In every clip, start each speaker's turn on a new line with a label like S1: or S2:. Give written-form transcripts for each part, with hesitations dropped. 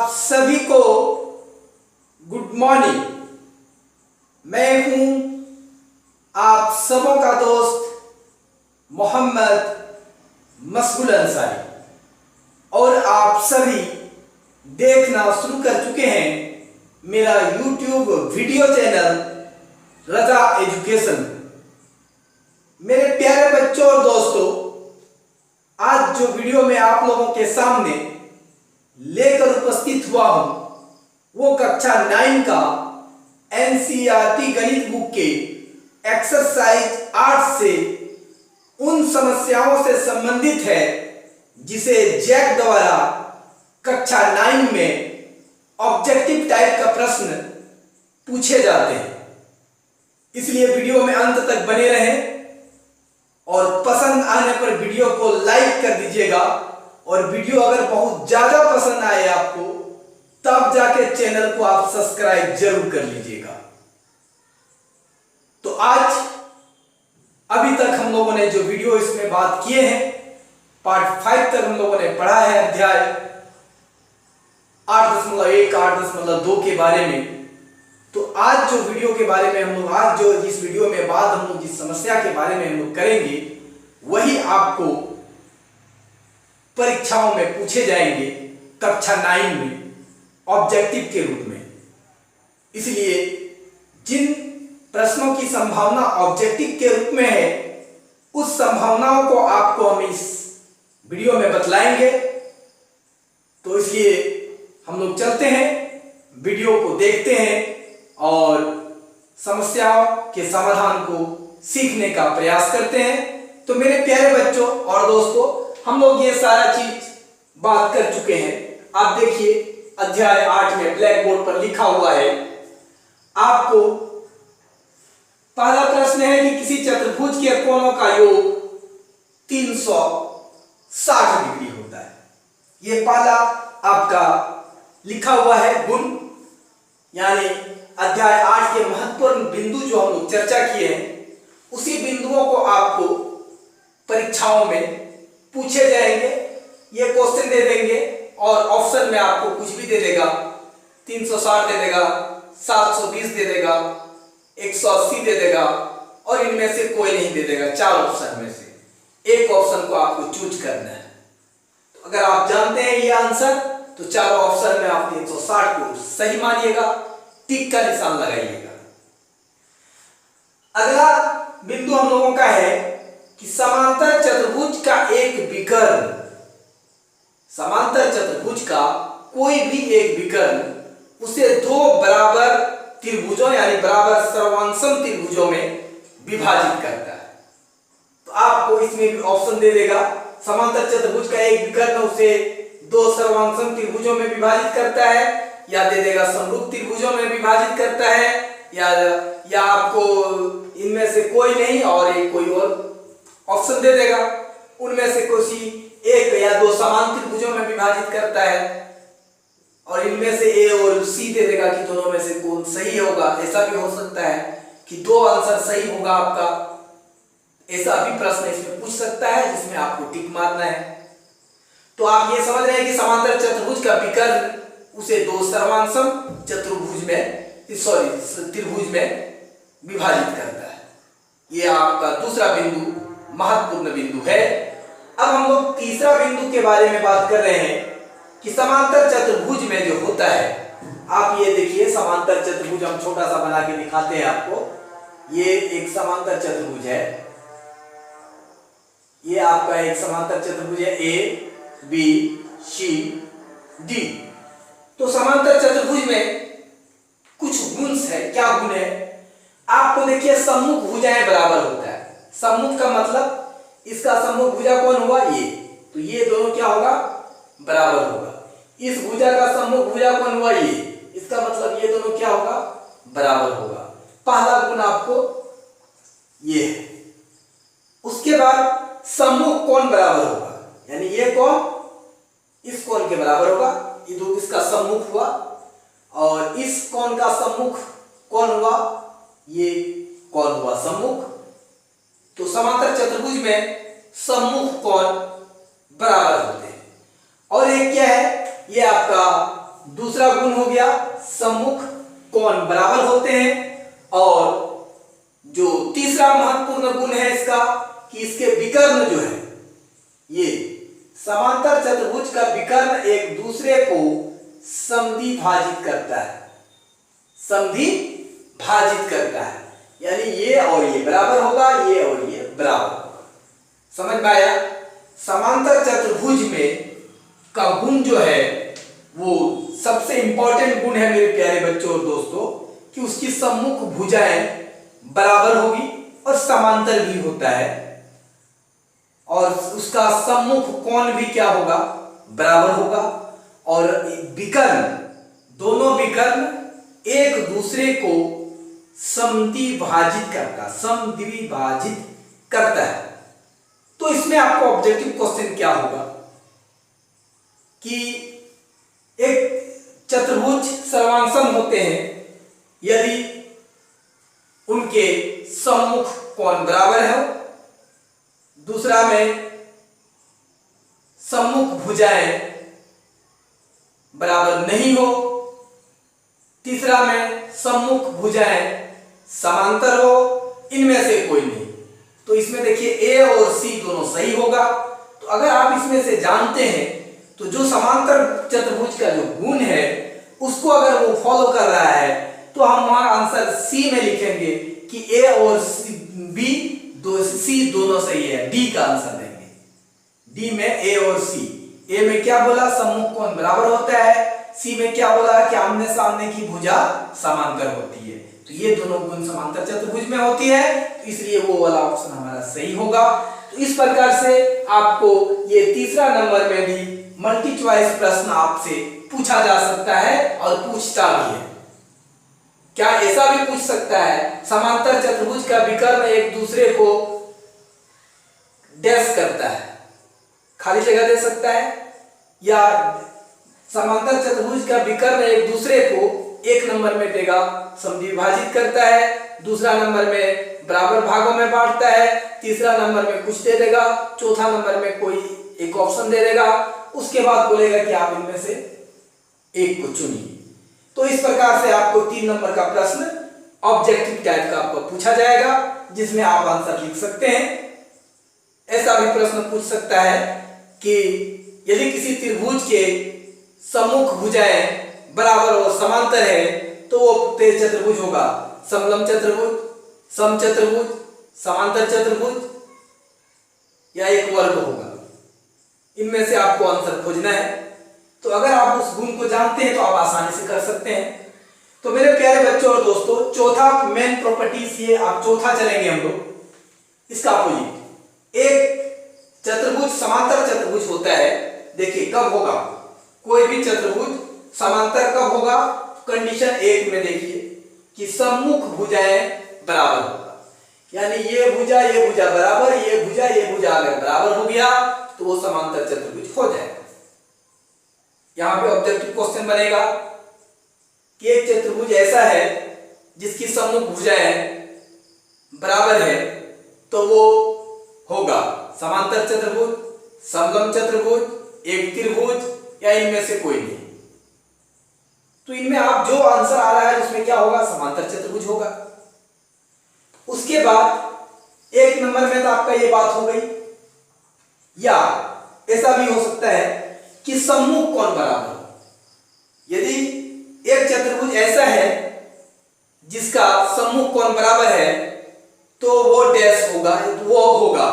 S1: आप सभी को गुड मॉर्निंग। मैं हूं आप सबों का दोस्त मोहम्मद मसगुल अंसारी और आप सभी देखना शुरू कर चुके हैं मेरा YouTube वीडियो चैनल रजा एजुकेशन। मेरे प्यारे बच्चों और दोस्तों, आज जो वीडियो में आप लोगों के सामने लेकर उपस्थित हुआ हूं वो कक्षा 9 का NCERT गणित बुक के एक्सरसाइज 8 से उन समस्याओं से संबंधित है जिसे जैक द्वारा कक्षा 9 में ऑब्जेक्टिव टाइप का प्रश्न पूछे जाते हैं। इसलिए वीडियो में अंत तक बने रहें और पसंद आने पर वीडियो को लाइक कर दीजिएगा और वीडियो अगर बहुत ज्यादा पसंद आए आपको तब जाके चैनल को आप सब्सक्राइब जरूर कर लीजिएगा। तो आज अभी तक हम लोगों ने जो वीडियो इसमें बात किए हैं, पार्ट 5 तक हम लोगों ने पढ़ा है अध्याय 8.1 8.2 के बारे में। तो आज जो वीडियो के बारे में हम लोग आज जो इस वीडियो में बाद हम लोग जिस समस्या के बारे में हम लोग करेंगे वही आपको परीक्षाओं में पूछे जाएंगे कक्षा 9 में ऑब्जेक्टिव के रूप में। इसलिए जिन प्रश्नों की संभावना ऑब्जेक्टिव के रूप में है उस संभावनाओं को आपको हम इस वीडियो में बतलाएंगे। तो इसलिए हम लोग चलते हैं, वीडियो को देखते हैं और समस्याओं के समाधान को सीखने का प्रयास करते हैं। तो मेरे प्यारे बच्चों और दोस्तों, हम लोग ये सारा चीज बात कर चुके हैं। आप देखिए अध्याय 8 में ब्लैक बोर्ड पर लिखा हुआ है। आपको पहला प्रश्न है कि किसी चतुर्भुज के कोणों का योग 360 डिग्री होता है। ये पहला आपका लिखा हुआ है गुण, यानी अध्याय 8 के महत्वपूर्ण बिंदु जो हम लोग चर्चा किए हैं उसी बिंदुओं को आपको परीक्षाओं में पूछे जाएंगे। ये क्वेश्चन दे देंगे और ऑप्शन में आपको कुछ भी दे देगा। 360 दे देगा, 720 दे देगा, 180 दे देगा और इनमें से कोई नहीं दे देगा। 4 ऑप्शन में से एक ऑप्शन को आपको चूज करना है। तो अगर आप जानते हैं ये आंसर तो चारों ऑप्शन में आप 360 को सही मानिएगा, टिक का निशान लगाइएगा। अगला बिंदु हम लोगों का है कि समांतर चतुर्भुज का एक विकर्ण, समांतर चतुर्भुज का कोई भी एक विकर्ण उसे 2 बराबर त्रिभुजों यानी बराबर सर्वांशम त्रिभुजों में विभाजित करता है। तो आपको इसमें भी ऑप्शन दे देगा, समांतर चतुर्भुज का एक विकर्ण उसे 2 सर्वांशम त्रिभुजों में विभाजित करता है, या दे देगा समरूप त्रिभुजों में विभाजित करता है, या आपको इनमें से कोई नहीं और एक कोई और ऑप्शन दे देगा। उनमें से कोई एक या 2 समान त्रिभुजों में विभाजित करता है और इनमें से ए और सी दे देगा कि दोनों में से कौन सही होगा। ऐसा भी हो सकता है कि 2 आंसर सही होगा आपका। ऐसा भी प्रश्न इसमें पूछ सकता है जिसमें आपको टिक मारना है। तो आप ये समझ रहे हैं कि समांतर चतुर्भुज का विकर्ण उसे 2 सर्वांशम चतुर्भुज में त्रिभुज में विभाजित करता है। ये आपका दूसरा बिंदु महत्वपूर्ण बिंदु है। अब हम लोग तीसरा बिंदु के बारे में बात कर रहे हैं कि समांतर चतुर्भुज में जो होता है, आप ये देखिए समांतर चतुर्भुज हम छोटा सा बना के दिखाते हैं आपको। ये एक समांतर चतुर्भुज है, ये आपका एक समांतर चतुर्भुज है ABCD। तो समांतर चतुर्भुज में कुछ गुण है। क्या गुण है? आपको देखिए सम्मुख भुजाएं बराबर होता है। सम्मुख का मतलब इसका सम्मुख भुजा कौन हुआ? ये। तो ये दोनों क्या होगा? बराबर होगा। इस भुजा का सम्मुख भुजा कौन हुआ? ये। इसका मतलब ये दोनों क्या होगा? बराबर होगा। पहला गुण आपको ये है। उसके बाद सम्मुख कोण बराबर होगा, यानी ये कोण इस कोण के बराबर होगा। ये दो इसका सम्मुख हुआ और इस कोण का सम्मुख कौन हुआ? ये कोण हुआ सम्मुख। तो समांतर चतुर्भुज में सम्मुख कोण बराबर होते हैं। और एक क्या है? ये आपका दूसरा गुण हो गया सम्मुख कोण बराबर होते हैं, और जो तीसरा महत्वपूर्ण गुण है इसका कि इसके विकर्ण जो है, ये समांतर चतुर्भुज का विकर्ण एक दूसरे को समद्विभाजित करता है, समद्विभाजित करता है, यानी ये और ये बराबर होगा, ये और ये बराबर होगा। समझ में आया? समांतर चतुर्भुज में का गुण जो है वो सबसे इंपॉर्टेंट गुण है मेरे प्यारे बच्चों और दोस्तों, कि उसकी सम्मुख भुजाएं बराबर होगी और समांतर भी होता है, और उसका सम्मुख कोण भी क्या होगा, बराबर होगा, और विकर्ण, दोनों विकर्ण एक दूसरे को समद्विभाजित करता है। तो इसमें आपको ऑब्जेक्टिव क्वेश्चन क्या होगा कि एक चतुर्भुज सर्वांशन होते हैं यदि उनके सम्मुख कोण बराबर है, दूसरा में सम्मुख भुजाएं बराबर नहीं हो, तीसरा में सम्मुख भुजाएं समांतर हो, इनमें से कोई नहीं। तो इसमें देखिए ए और सी दोनों सही होगा। तो अगर आप इसमें से जानते हैं तो जो समांतर चतुर्भुज का जो गुण है उसको अगर वो फॉलो कर रहा है तो हम वहां आंसर सी में लिखेंगे कि ए और बी सी दोनों सही है, डी का आंसर देंगे। डी में ए और सी, ए में क्या बोला, सम्मुख कोण बराबर होता है, सी में क्या बोला कि आमने सामने की भुजा समांतर होती है। तो ये दोनों गुण समांतर चतुर्भुज में होती है, तो इसलिए वो वाला ऑप्शन हमारा सही होगा। तो इस प्रकार से आपको ये तीसरा नंबर में भी मल्टी चॉइस प्रश्न आपसे पूछा जा सकता है और पूछता भी है। क्या ऐसा भी पूछ सकता है समांतर चतुर्भुज का विकर्ण एक दूसरे को डैश करता है, खाली जगह दे सकता है, या समांतर चतुर्भुज का विकर्ण एक दूसरे को एक नंबर में देगा समद्विभाजित करता है, दूसरा नंबर में बराबर भागों में बांटता है, तीसरा नंबर में कुछ दे देगा, चौथा नंबर में कोई एक ऑप्शन दे देगा, उसके बाद बोलेगा कि आप इनमें से एक को चुनिए। तो इस प्रकार से आपको 3 नंबर का प्रश्न ऑब्जेक्टिव टाइप का आपको पूछा जाएगा जिसमें आप आंसर लिख सकते हैं। ऐसा भी प्रश्न पूछ सकता है कि यदि किसी त्रिभुज के सम्मुख भुजाएं बराबर और समांतर है तो वो तेज चतुर्भुज होगा, समलंब चतुर्भुज, समचतुर्भुज, समांतर चतुर्भुज या एक वर्ग होगा। इनमें से आपको आंसर खोजना है। तो अगर आप उस गुण को जानते हैं तो आप आसानी से कर सकते हैं। तो मेरे प्यारे बच्चों और दोस्तों, चौथा मेन प्रॉपर्टीज ये आप चौथा चलेंगे हम लोग। इसका अपोजिट एक चतुर्भुज समांतर चतुर्भुज होता है। देखिए कब होगा कोई भी चतुर्भुज समांतर, कब होगा, कंडीशन 1 में देखिए कि सम्मुख भुजाएं बराबर होगा, यानी ये भुजा बराबर, ये भुजा अगर बराबर हो गया तो वो समांतर चतुर्भुज हो जाएगा। यहां पे ऑब्जेक्टिव क्वेश्चन बनेगा कि एक चतुर्भुज ऐसा है जिसकी सम्मुख भुजाएं बराबर है तो वो होगा समांतर चतुर्भुज, समलंब चतुर्भुज, एक त्रिभुज या इनमें से कोई नहीं। तो इनमें आप जो आंसर आ रहा है उसमें क्या होगा, समांतर चतुर्भुज होगा। उसके बाद 1 नंबर में तो आपका ये बात हो गई, या ऐसा भी हो सकता है कि सम्मुख कोण बराबर हो। यदि एक चतुर्भुज ऐसा है जिसका सम्मुख कोण बराबर है तो वो डैश होगा, वो होगा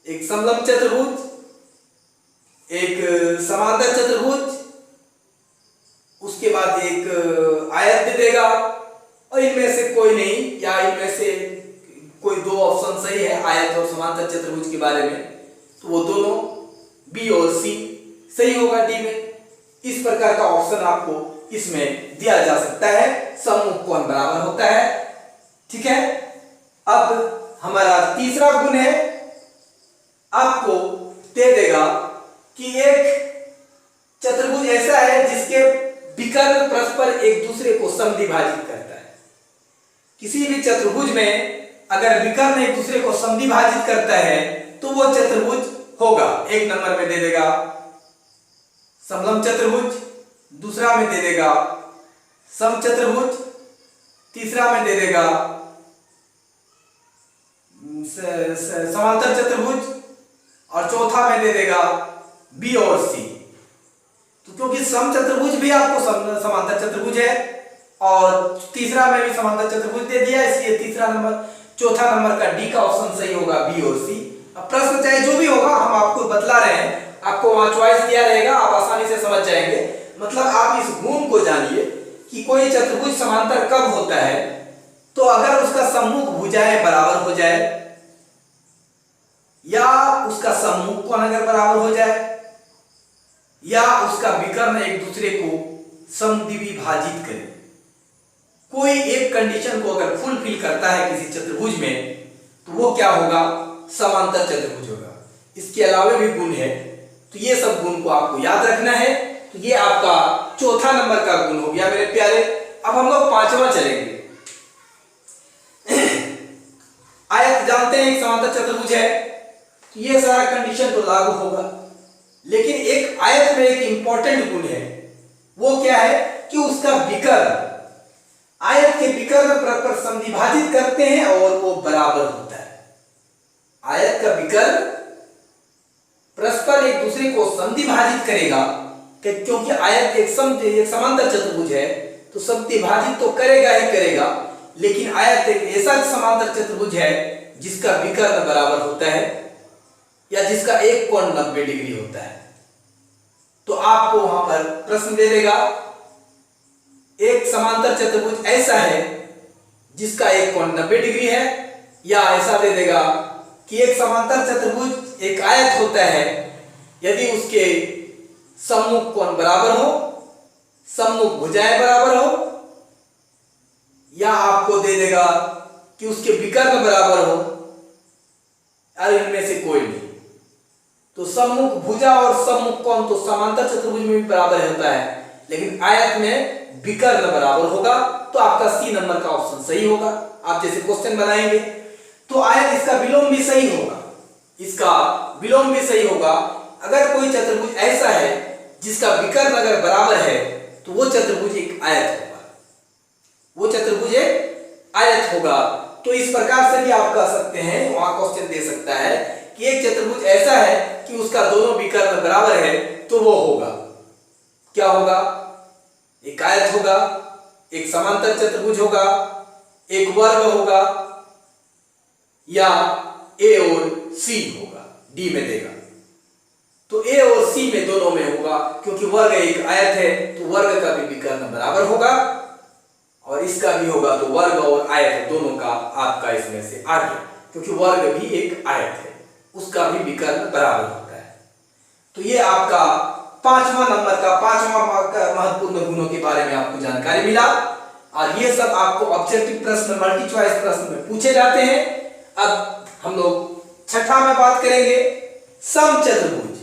S1: एक समलंब चतुर्भुज, एक समांतर चतुर्भुज, उसके बाद एक आयत दे देगा, और इनमें से कोई नहीं, या इनमें से कोई 2 ऑप्शन सही है आयत और समांतर चतुर्भुज के बारे में, तो वो दोनों बी और सी सही होगा डी में। इस प्रकार का ऑप्शन आपको इसमें दिया जा सकता है, सम्मुख कोण बराबर होता है। ठीक है, अब हमारा तीसरा गुण है, आपको दे देगा कि एक चतुर्भुज ऐसा है जिसके विकर्ण परस्पर एक दूसरे को समद्विभाजित करता है। किसी भी चतुर्भुज में अगर विकर्ण एक दूसरे को समद्विभाजित करता है तो वो चतुर्भुज होगा। 1 नंबर में दे देगा समलंब चतुर्भुज, दूसरा में दे देगा समचतुर्भुज, तीसरा में दे देगा समांतर चतुर्भुज और चौथा में दे देगा बी और सी। तो क्योंकि समचतुर्भुज भी आपको समांतर चतुर्भुज है और तीसरा में भी समांतर चतुर्भुज दे दिया, इसलिए चौथा नंबर का डी का ऑप्शन सही होगा, बी और सी। अब प्रश्न चाहे जो भी होगा हम आपको बतला रहे हैं, आपको वहां चॉइस दिया रहेगा, आप आसानी से समझ जाएंगे। मतलब आप इस गुण को जानिए कि कोई चतुर्भुज समांतर कब होता है, तो अगर उसका सम्मुख भुजाएं बराबर हो जाए या उसका सम्मुख कोण अगर बराबर हो जाए या उसका विकर्ण एक दूसरे को समद्विभाजित करे। कोई एक कंडीशन को अगर फुलफिल करता है किसी चतुर्भुज में तो वो क्या होगा, समांतर चतुर्भुज होगा। इसके अलावा भी गुण है, तो ये सब गुण को आपको याद रखना है। तो ये आपका चौथा नंबर का गुण हो गया मेरे प्यारे। अब हम लोग पांचवा चलेंगे। आयत जानते हैं एक समांतर चतुर्भुज है, तो ये सारा कंडीशन तो लागू होगा, लेकिन एक आयत में एक इंपॉर्टेंट गुण है, वो क्या है कि उसका विकर्ण आयत के विकर्ण परस्पर समद्विभाजित करते हैं और वो बराबर होता है। आयत का विकर्ण परस्पर एक दूसरे को समद्विभाजित करेगा, क्योंकि आयत एक समांतर चतुर्भुज है तो समद्विभाजित तो करेगा ही करेगा, लेकिन आयत एक ऐसा समांतर चतुर्भुज है जिसका विकर्ण बराबर होता है या जिसका एक कोण 90 डिग्री होता है। तो आपको वहां पर प्रश्न दे देगा एक समांतर चतुर्भुज ऐसा है जिसका एक कोण 90 डिग्री है, या ऐसा दे देगा कि एक समांतर चतुर्भुज एक आयत होता है यदि उसके सम्मुख कोण बराबर हो, सम्मुख भुजाएं बराबर हो, या आपको दे देगा कि उसके विकर्ण बराबर हो, और इनमें से कोई नहीं। तो सम्मुख भुजा और सम्मुख कोण तो समांतर चतुर्भुज में भी बराबर होता है, लेकिन आयत में विकर्ण बराबर होगा, तो आपका सी नंबर का ऑप्शन सही होगा। आप जैसे क्वेश्चन बनाएंगे तो आयत इसका विलोम भी सही होगा, इसका विलोम भी सही होगा। अगर कोई चतुर्भुज ऐसा है जिसका विकर्ण अगर बराबर है तो वो चतुर्भुज एक आयत होगा, वो चतुर्भुज एक आयत होगा। तो इस प्रकार से भी आप कह सकते हैं, वहां क्वेश्चन दे सकता है कि एक चतुर्भुज ऐसा है कि उसका दोनों विकर्ण बराबर है, तो वो होगा क्या होगा, एक आयत होगा, एक समांतर चतुर्भुज होगा, एक वर्ग होगा, या ए और सी होगा, डी में देगा। तो ए और सी में दोनों में होगा, क्योंकि वर्ग एक आयत है तो वर्ग का भी विकर्ण बराबर होगा, और इसका भी होगा, तो वर्ग और आयत दोनों का आपका इसमें से आ गया, क्योंकि वर्ग भी एक आयत है, उसका भी विकर्ण बराबर होता है। तो ये आपका पांचवा नंबर का महत्वपूर्ण गुणों के बारे में आपको जानकारी मिला, और ये सब आपको ऑब्जेक्टिव प्रश्न, मल्टी चॉइस प्रश्न में पूछे जाते हैं। अब हम लोग छठा में बात करेंगे समचतुर्भुज।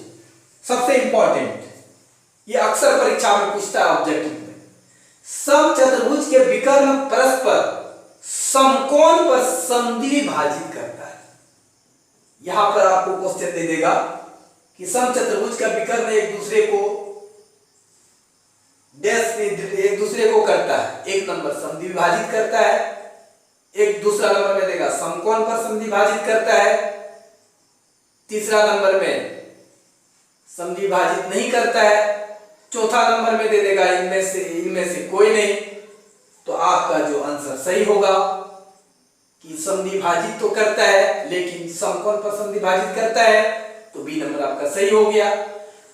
S1: सबसे इंपॉर्टेंट, ये अक्सर परीक्षा में पूछता है ऑब्जेक्टिव में। समचतुर्भुज के विकर्ण परस्पर समकोण पर समद्विभाजित करता है। यहां पर आपको क्वेश्चन दे देगा कि समचतुर्भुज का विकर्ण एक दूसरे को करता है, एक नंबर समद्विभाजित करता है, एक दूसरा नंबर में देगा समकोण पर समद्विभाजित करता है, तीसरा नंबर में समद्विभाजित नहीं करता है, चौथा नंबर में दे देगा इनमें से कोई नहीं। तो आपका जो आंसर सही होगा कि समद्विभाजित तो करता है लेकिन समकोण पर समद्विभाजित करता है, तो बी नंबर आपका सही हो गया।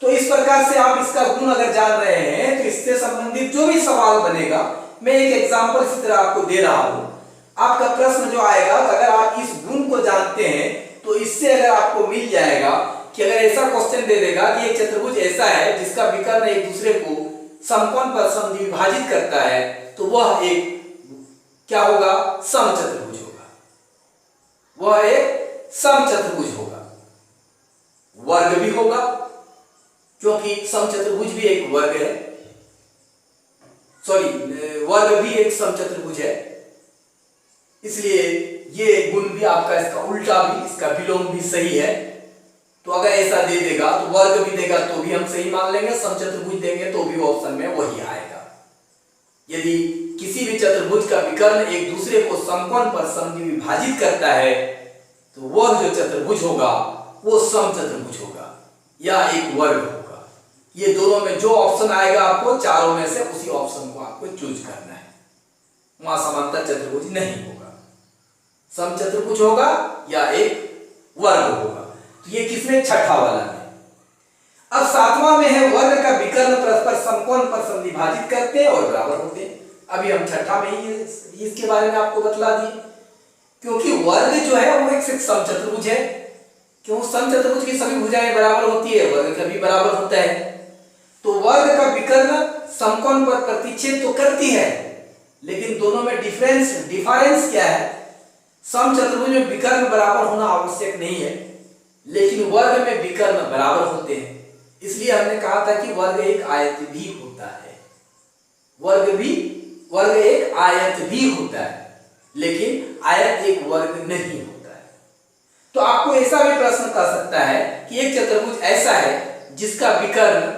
S1: तो इस प्रकार से आप इसका गुण अगर जान रहे हैं तो इससे संबंधित जो भी सवाल बनेगा, मैं एक एग्जांपल इसी तरह आपको दे रहा हूं। आपका प्रश्न जो आएगा, अगर आप इस गुण को जानते हैं तो इससे अगर आपको मिल जाएगा कि अगर ऐसा क्वेश्चन दे देगा कि एक चतुर्भुज ऐसा है जिसका विकर्ण एक दूसरे को समकोण पर समद्विभाजित करता है, तो वह एक क्या होगा, समचतुर्भुज होगा, वह एक समचतुर्भुज होगा। वर्ग भी होगा, क्योंकि समचतुर्भुज भी एक वर्ग है, वर्ग भी एक समचतुर्भुज है, इसलिए ये गुण भी आपका, इसका उल्टा भी, इसका विलोम भी सही है। तो अगर ऐसा दे देगा तो वर्ग भी देगा तो भी हम सही मान लेंगे, समचतुर्भुज देंगे तो भी ऑप्शन में वही आएगा। यदि किसी भी चतुर्भुज का विकर्ण एक दूसरे को समकोण पर समद्विभाजित करता है तो वह जो चतुर्भुज होगा वो समचतुर्भुज होगा या एक वर्ग होगा। ये दोनों में जो ऑप्शन आएगा आपको चारों में से उसी ऑप्शन को आपको चूज करना है। वहां समांतर चतुर्भुज नहीं होगा, समचतुर्भुज होगा या एक वर्ग होगा। तो ये किसमें? छठा वाला में। अब सातवां में है वर्ग का विकर्ण परस्पर समकोण पर समद्विभाजित करते हैं और बराबर होते हैं। अभी हम छठा में ही इसके बारे में आपको बतला दिए, क्योंकि वर्ग जो है वो एक समचतुर्भुज है। क्यों? समचतुर्भुज की सभी भुजाएं बराबर होती है, वर्ग का भी बराबर होता है। तो वर्ग का विकर्ण समकोण पर प्रतिच्छेद तो करती है, लेकिन दोनों में डिफरेंस क्या है? समचतुर्भुज में विकर्ण बराबर होना आवश्यक नहीं है, लेकिन वर्ग में विकर्ण बराबर होते हैं। इसलिए हमने कहा था कि वर्ग एक आयत भी होता है। वर्ग एक आयत भी होता है, लेकिन आयत एक वर्ग नहीं होता है। तो आपको ऐसा भी प्रश्न कर सकता है कि एक चतुर्भुज ऐसा है जिसका विकर्ण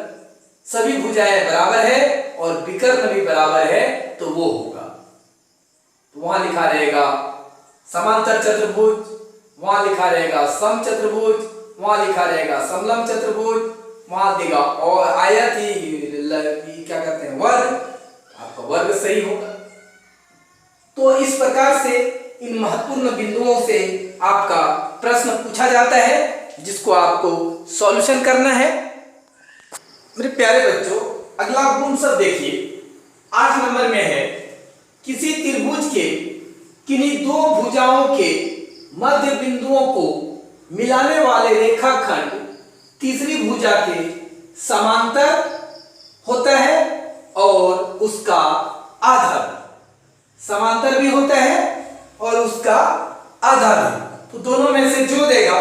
S1: सभी भुजाएं बराबर है और विकर्ण भी बराबर है, तो वो होगा। तो वहां लिखा रहेगा समांतर चतुर्भुज, वहां लिखा रहेगा समचतुर्भुज, वहां लिखा रहेगा समलंब चतुर्भुज, वहां देगा और आयत ही क्या कहते हैं वर्ग, आपका वर्ग सही होगा। तो इस प्रकार से इन महत्वपूर्ण बिंदुओं से आपका प्रश्न पूछा जाता है, जिसको आपको सॉल्यूशन करना है। मेरे प्यारे बच्चों, अगला गुण सब देखिए, 8 नंबर में है किसी त्रिभुज के किन्हीं दो भुजाओं के मध्य बिंदुओं को मिलाने वाले रेखाखंड तीसरी भुजा के समांतर होता है और उसका आधा समांतर भी होता है और उसका आधा भी। तो दोनों में से जो देगा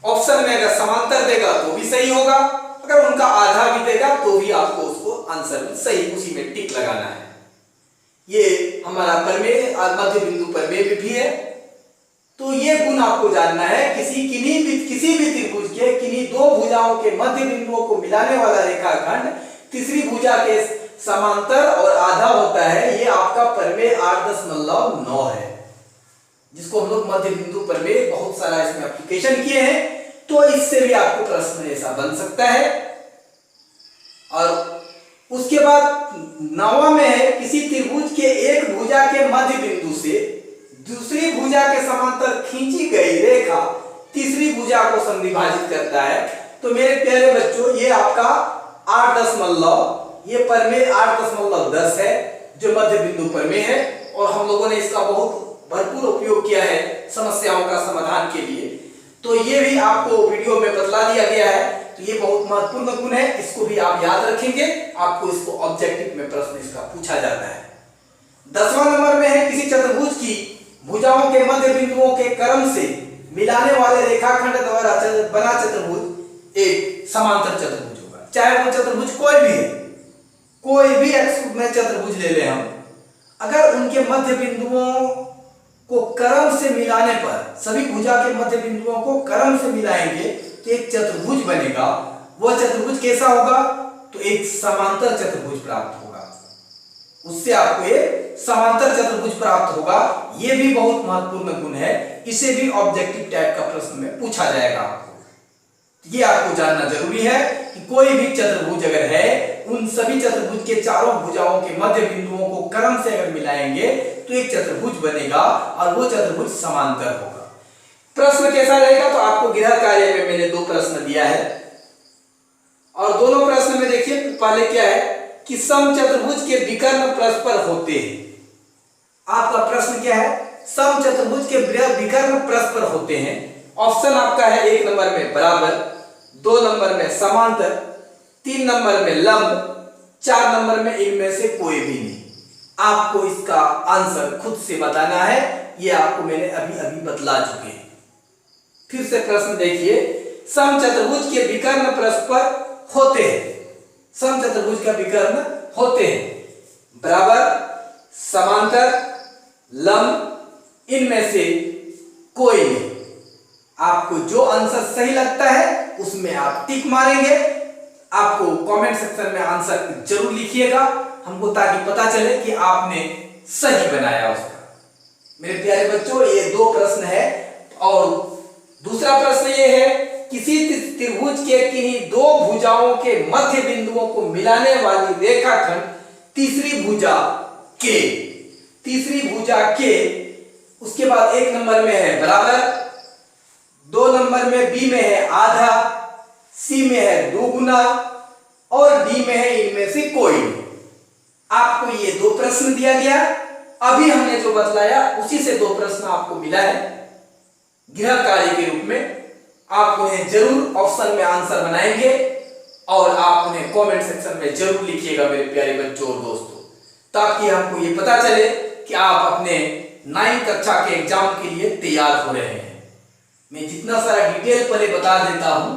S1: ऑप्शन में, अगर समांतर देगा तो भी सही होगा, अगर उनका आधा भी देगा तो भी आपको उसको आंसर में सही उसी में टिक लगाना है। ये हमारा प्रमेय और मध्य बिंदु प्रमेय भी है। तो ये गुण आपको जानना है, किसी भी त्रिभुज के किन्हीं दो भुजाओं के मध्य बिंदुओं को मिलाने वाला रेखाखंड तीसरी भुजा के समांतर और आधा होता है। ये आपका प्रमेय 8.9 है, जिसको हम लोग मध्य बिंदु प्रमेय बहुत सारा इसमें एप्लीकेशन किए हैं। तो इससे भी आपको प्रश्न ऐसा बन सकता है। और उसके बाद 9वां में है किसी त्रिभुज के एक भुजा के मध्य बिंदु से दूसरी भुजा के समांतर खींची गई रेखा तीसरी भुजा को समद्विभाजित करता है। तो मेरे प्यारे बच्चों, ये आपका 8.9 ये प्रमेय 8.10 है, जो मध्य बिंदु प्रमेय है। और हम लोगों ने इसका बहुत भरपूर उपयोग किया है समस्याओं का समाधान के लिए। तो ये भी आपको वीडियो में बतला दिया गया है। तो ये बहुत महत्वपूर्ण गुण है, इसको भी आप याद रखेंगे। आपको इसको ऑब्जेक्टिव में प्रश्न इसका पूछा जाता है। 10वां नंबर में है किसी चतुर्भुज की भुजाओं के मध्य बिंदुओं के क्रम से मिलाने वाले रेखाखंड द्वारा बना चतुर्भुज एक समांतर चतुर्भुज होगा। चाहे वो चतुर्भुज कोई भी है, कोई भी एक्स में चतुर्भुज ले ले हम, अगर उनके मध्य बिंदुओं को क्रम से मिलाने पर, सभी भुजा के मध्य बिंदुओं को क्रम से मिलाएंगे तो एक चतुर्भुज बनेगा। वह चतुर्भुज कैसा होगा? तो एक समांतर चतुर्भुज प्राप्त होगा। उससे आपको एक समांतर चतुर्भुज प्राप्त होगा। यह भी बहुत महत्वपूर्ण गुण है, इसे भी ऑब्जेक्टिव टाइप का प्रश्न में पूछा जाएगा आपको। ये आपको जानना जरूरी है कि कोई भी चतुर्भुज अगर है, उन सभी चतुर्भुज के चारों भुजाओं के मध्य बिंदुओं को क्रम से अगर मिलाएंगे तो एक चतुर्भुज बनेगा और वो चतुर्भुज समांतर होगा। प्रश्न कैसा रहेगा? तो आपको गृह कार्य में मैंने 2 प्रश्न दिया है और दोनों प्रश्न में देखिए, पहले क्या है कि समचतुर्भुज के विकर्ण परस्पर होते हैं। आपका प्रश्न क्या है? समचतुर्भुज के विकर्ण परस्पर होते हैं। ऑप्शन आपका है 1 नंबर में बराबर, 2 नंबर में समांतर, 3 नंबर में लंब, 4 नंबर में इनमें से कोई भी नहीं। आपको इसका आंसर खुद से बताना है। ये आपको मैंने अभी बतला चुके हैं। फिर से प्रश्न देखिए, समचतुर्भुज के विकर्ण परस्पर होते हैं। समचतुर्भुज का विकर्ण होते हैं बराबर, समांतर, लंब, इनमें से कोई नहीं। आपको जो आंसर सही लगता है उसमें आप टिक मारेंगे। आपको कमेंट सेक्शन में आंसर जरूर लिखिएगा हमको, ताकि पता चले कि आपने सही बनाया उसका। मेरे प्यारे बच्चों, ये 2 प्रश्न है। और दूसरा प्रश्न ये है, किसी त्रिभुज के किन्हीं 2 भुजाओं के मध्य बिंदुओं को मिलाने वाली रेखाखंड तीसरी भुजा के उसके बाद 1 नंबर में है बराबर, 2 नंबर में बी में है आधा, सी में है 2 गुना और डी में है इनमें से कोई नहीं। आपको ये 2 प्रश्न दिया गया। अभी हमने जो बतलाया उसी से 2 प्रश्न आपको मिला है गृह कार्य के रूप में। आप उन्हें जरूर ऑप्शन में आंसर बनाएंगे और आप उन्हें कमेंट सेक्शन में जरूर लिखिएगा मेरे प्यारे बच्चों और दोस्तों, ताकि हमको ये पता चले कि आप अपने 9वीं कक्षा के एग्जाम के लिए तैयार हो रहे हैं। मैं जितना सारा डिटेल पहले बता देता हूं,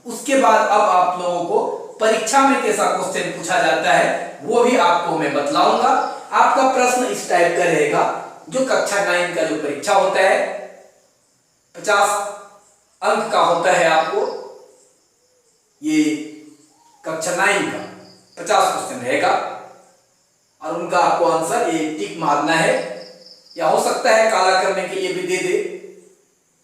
S1: उसके बाद अब आप लोगों को परीक्षा में कैसा क्वेश्चन पूछा जाता है वो भी आपको मैं बतलाऊंगा। आपका प्रश्न इस टाइप का रहेगा, जो कक्षा 9 का जो परीक्षा होता है 50 अंक का होता है, आपको ये कक्षा 9 का 50 क्वेश्चन रहेगा और उनका आपको आंसर एक टिक मारना है, या हो सकता है काला करने के लिए भी दे दे।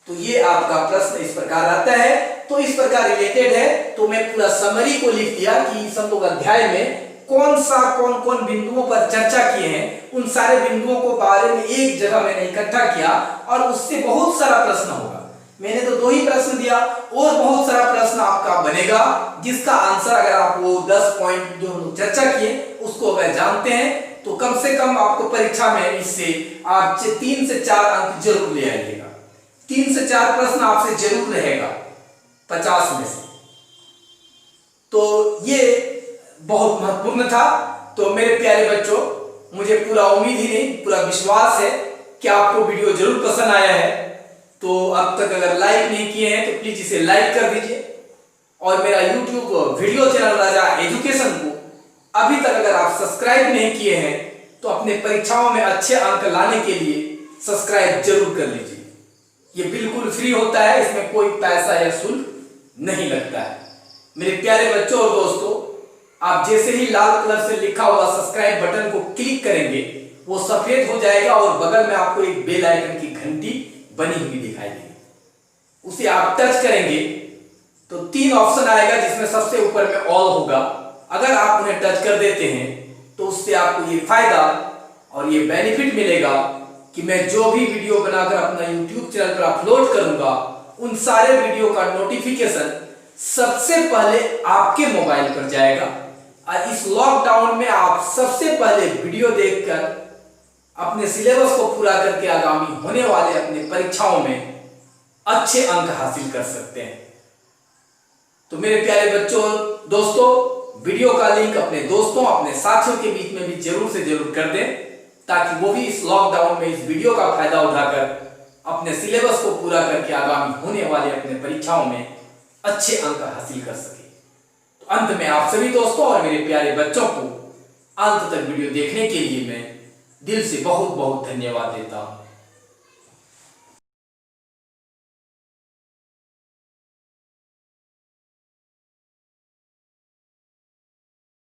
S1: तो ये आपका प्रश्न इस प्रकार आता है। तो इस प्रकार रिलेटेड है, तो मैं पूरा समरी को लिख दिया कि सब लोग अध्याय में कौन कौन बिंदुओं पर चर्चा किए हैं, उन सारे बिंदुओं को बारे में एक जगह मैंने इकट्ठा किया और उससे बहुत सारा प्रश्न होगा। मैंने तो 2 ही प्रश्न दिया और बहुत सारा प्रश्न आपका बनेगा, जिसका आंसर अगर आप वो 10 पॉइंट जो हम चर्चा किए उसको अगर जानते हैं तो कम से कम आपको परीक्षा में इससे आप 3 से 4 अंक जरूर ले आइएगा। 3 से 4 प्रश्न आपसे जरूर रहेगा 50 में से। तो ये बहुत महत्वपूर्ण था। तो मेरे प्यारे बच्चों, मुझे पूरा उम्मीद ही नहीं, पूरा विश्वास है कि आपको वीडियो जरूर पसंद आया है। तो अब तक अगर लाइक नहीं किए हैं तो प्लीज इसे लाइक कर दीजिए और मेरा YouTube वीडियो चैनल राजा एजुकेशन को अभी तक अगर आप सब्सक्राइब नहीं किए हैं तो अपने परीक्षाओं में अच्छे अंक लाने के लिए सब्सक्राइब जरूर कर लीजिए। ये बिल्कुल फ्री होता है, इसमें कोई पैसा या शुल्क नहीं लगता है। मेरे प्यारे बच्चों और दोस्तों, आप जैसे ही लाल कलर से लिखा हुआ सब्सक्राइब बटन को क्लिक करेंगे वो सफेद हो जाएगा और बगल में आपको एक बेल आइकन की घंटी बनी हुई दिखाई देगी। उसे आप टच करेंगे तो 3 ऑप्शन आएगा, जिसमें सबसे ऊपर में ऑल होगा। अगर आप उन्हें टच कर देते हैं तो उससे आपको ये फायदा और ये बेनिफिट मिलेगा कि मैं जो भी वीडियो बनाकर अपना YouTube चैनल पर अपलोड करूंगा उन सारे वीडियो का नोटिफिकेशन सबसे पहले आपके मोबाइल पर जाएगा और इस लॉकडाउन में आप सबसे पहले वीडियो देखकर अपने सिलेबस को पूरा करके आगामी होने वाले अपने परीक्षाओं में अच्छे अंक हासिल कर सकते हैं। तो मेरे प्यारे बच्चों दोस्तों, वीडियो का लिंक अपने दोस्तों अपने साथियों के बीच में भी जरूर से जरूर कर दें, ताकि वो भी इस लॉकडाउन में इस वीडियो का फायदा उठाकर अपने सिलेबस को पूरा करके आगामी होने वाले अपने परीक्षाओं में अच्छे अंक हासिल कर सके। तो अंत में आप सभी दोस्तों और मेरे प्यारे बच्चों को अंत तक वीडियो देखने के लिए मैं दिल से बहुत बहुत धन्यवाद देता हूं।